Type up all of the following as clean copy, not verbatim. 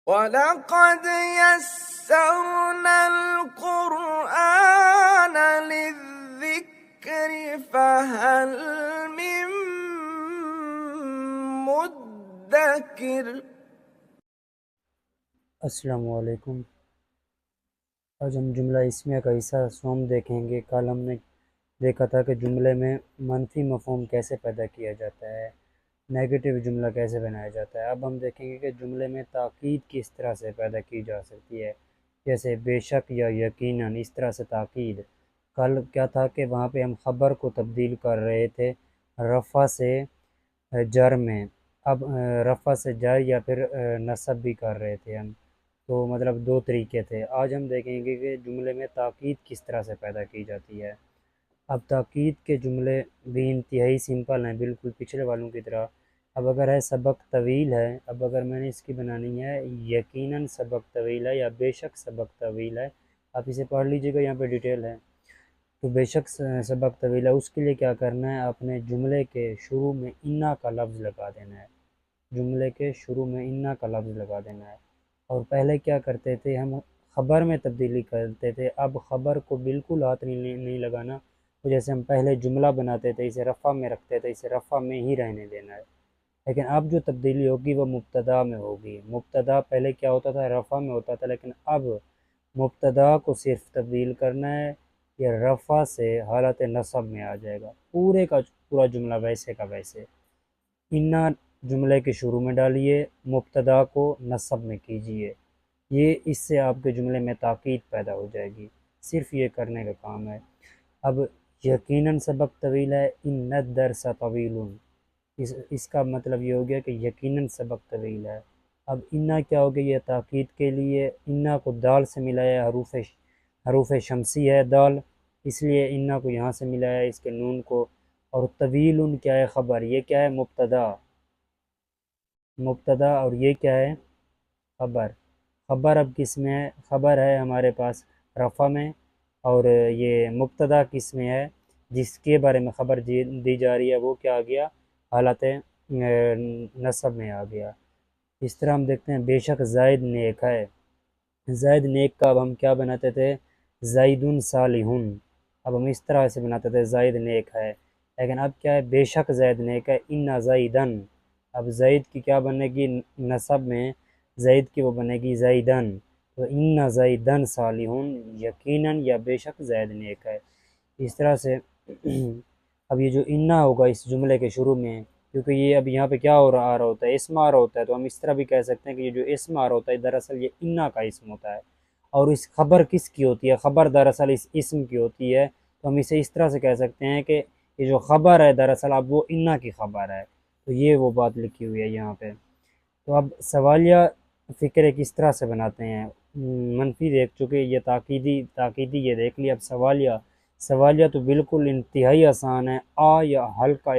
वलक़द यस्सरनल क़ुरआन लिज़्ज़िक्रि फ़हल मिन मुद्दकिर। अस्सलामु अलैकुम। आज हम जुमला इस्मिया का हिस्सा सोम देखेंगे। कल हमने देखा था कि जुमले में मनफी मफ़हूम कैसे पैदा किया जाता है, नेगेटिव जुमला कैसे बनाया जाता है। अब हम देखेंगे कि जुमले में ताकीद किस तरह से पैदा की जा सकती है, जैसे बेशक या यकीनन, इस तरह से ताकीद। कल क्या था कि वहाँ पे हम ख़बर को तब्दील कर रहे थे रफ़ा से जर में। अब रफ़ा से जर या फिर नसब भी कर रहे थे हम, तो मतलब दो तरीके थे। आज हम देखेंगे कि जुमले में ताकीद किस तरह से पैदा की जाती है। अब ताकीद के जुमले भी इंतहाई सिंपल हैं, बिल्कुल पिछले वालों की तरह। अब अगर है सबक तवील है, अब अगर मैंने इसकी बनानी है यकीनन सबक तवील है या बेशक सबक तवील है, आप इसे पढ़ लीजिएगा, यहाँ पे डिटेल है। तो बेशक सबक तवील है, उसके लिए क्या करना है, अपने जुमले के शुरू में इन्ना का लफ्ज़ लगा देना है। जुमले के शुरू में इन्ना का लफ्ज़ लगा देना है। और पहले क्या करते थे हम, ख़बर में तब्दीली करते थे। अब ख़बर को बिल्कुल हाथ नहीं लगाना। तो जैसे हम पहले जुमला बनाते थे, इसे रफ़ा में रखते थे, इसे रफ़ा में ही रहने देना है। लेकिन अब जो तब्दीली होगी वह मुब्तदा में होगी। मुब्तदा पहले क्या होता था, रफ़ा में होता था, लेकिन अब मुब्तदा को सिर्फ तब्दील करना है, या रफ़ा से हालत नसब में आ जाएगा। पूरे का पूरा जुमला वैसे का वैसे। इन्ना जुमले के शुरू में डालिए, मुब्तदा को नस्ब में कीजिए। ये इससे आपके जुमले में ताकीद पैदा हो जाएगी। सिर्फ ये करने का काम है। अब यकीनन सबक तवील है, इन्ना दरस तवीलुन, इसका मतलब ये हो गया कि यकीनन सबक तवील है। अब इन्ना क्या हो गया, ये ताकीद के लिए इन्ना को दाल से मिलाया, हरूफ शमसी है दाल, इसलिए इन्ना को यहाँ से मिलाया, इसके नून को। और तवीलुन क्या है, ख़बर, ये क्या है, मुब्तदा। मुब्तदा और ये क्या है, ख़बर। ख़बर अब किस में है, ख़बर है हमारे पास रफ़ा में, और ये मुब्तदा किस में है, जिसके बारे में ख़बर दी जा रही है, वो क्या आ गया, हालत नसब में आ गया। इस तरह हम देखते हैं बेशक ज़ायद नेक है। ज़ायद नेक का अब हम क्या बनाते थे, ज़ायदुन सालिहुन। अब हम इस तरह से बनाते थे ज़ायद नेक है, लेकिन अब क्या है, बेशक ज़ायद नेक है, इन्ना ज़ायदन। अब ज़ैद की क्या बनेगी, नसब में ज़ैद की वो बनेगी ज़ैदन। तो इन्ना ज़ैदन सालिहुन, यकीनन या बेशक ज़ैद नेक है। इस तरह से अब ये जो इन्ना होगा इस जुमले के शुरू में, क्योंकि ये अब यहाँ पे क्या हो रहा आ रहा होता है, इस्म आ रहा होता है, तो हम इस तरह भी कह सकते हैं कि ये जो इस्म आ रहा होता है दरअसल ये इन्ना का इस्म होता है। और इस खबर किसकी होती है, खबर दरअसल इस इस्म की होती है। तो हम इसे इस तरह से कह सकते हैं कि ये जो खबर है दरअसल अब वो इन्ना की खबर है। तो ये वो बात लिखी हुई है यहाँ पे। तो अब सवालिया फ़िक्र किस तरह से बनाते हैं, मनफी देख चुके, ये ताकीदी ताकीदी ये देख लिया। अब सवालिया, सवालिया तो बिल्कुल इंतहाई आसान है। आ या हल का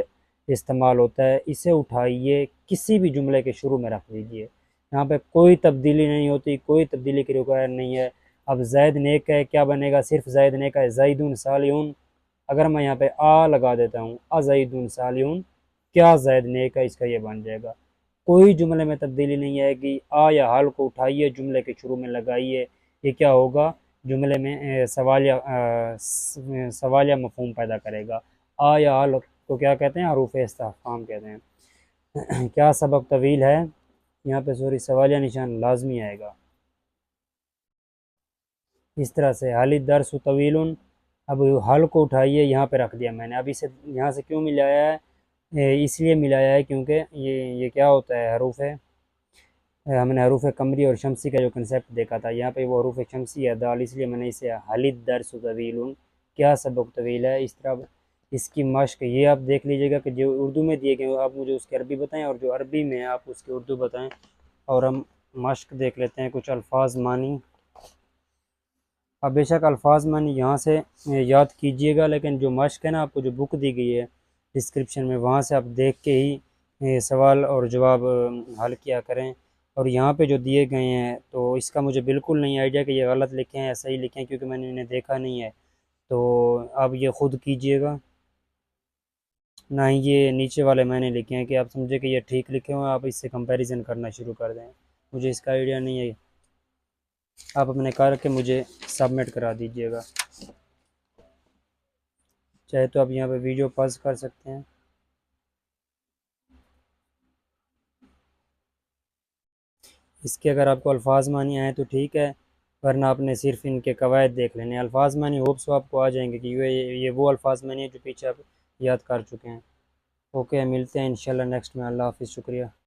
इस्तेमाल होता है, इसे उठाइए किसी भी जुमले के शुरू में रख दीजिए। यहाँ पे कोई तब्दीली नहीं होती, कोई तब्दीली की रिक्वायर नहीं है। अब जैद नेक है, क्या बनेगा, सिर्फ जैद नेक है, जैदुन सालिहुन। अगर मैं यहाँ पे आ लगा देता हूँ, अजैदुन सालिहुन, क्या जैद नेक है, इसका ये बन जाएगा। कोई जुमले में तब्दीली नहीं आएगी। आ या हाल को उठाइए, जुमले के शुरू में लगाइए, ये क्या होगा, जुमले में सवालिया मफहूम पैदा करेगा। आ या हाल को क्या कहते हैं, हरूफ इस्तिफ़हाम कहते हैं। क्या सबक तवील है, यहाँ पे सॉरी सवालिया निशान लाजमी आएगा। इस तरह से हाली दर्स तवीलुन। अब हाल को उठाइए, यहाँ पे रख दिया मैंने। अब इसे यहाँ से क्यों मिलाया है, इसलिए मिलाया है क्योंकि ये क्या होता है, हरूफ है। हमने हरूफ कमरी और शमसी का जो कंसेप्ट देखा था, यहाँ पे वो हरूफ शमसी है दाल, इसलिए मैंने इसे हालिद दर्स तवीलुन, क्या सबक तवील है। इस तरह इसकी मश्क ये आप देख लीजिएगा कि जो उर्दू में दिए गए आप मुझे उसकी अरबी बताएं, और जो अरबी में है आप उसकी उर्दू बताएं। और हम मश्क देख लेते हैं, कुछ अल्फाज मानी। अब बेशक अल्फाज मानी यहाँ से याद कीजिएगा, लेकिन जो मश्क है ना, आपको जो बुक दी गई है डिस्क्रिप्शन में, वहाँ से आप देख के ही सवाल और जवाब हल किया करें। और यहाँ पे जो दिए गए हैं, तो इसका मुझे बिल्कुल नहीं आइडिया कि ये गलत लिखे हैं या सही लिखे हैं, क्योंकि मैंने इन्हें देखा नहीं है। तो आप ये ख़ुद कीजिएगा, ना ही ये नीचे वाले मैंने लिखे हैं कि आप समझे कि ये ठीक लिखे हुए हैं, आप इससे कंपैरिजन करना शुरू कर दें। मुझे इसका आइडिया नहीं है। आप अपने करके मुझे सबमिट करा दीजिएगा। चाहे तो आप यहाँ पे वीडियो पॉज कर सकते हैं। इसके अगर आपको अल्फाज मानी आए तो ठीक है, वरना आपने सिर्फ इनके कवायद देख लेने। अल्फाज मानी होप सो आपको आ जाएंगे कि ये वो अल्फाज मानी है जो पीछे आप याद कर चुके हैं। ओके, मिलते हैं इंशाल्लाह नेक्स्ट में। अल्लाह हाफिज़, शुक्रिया।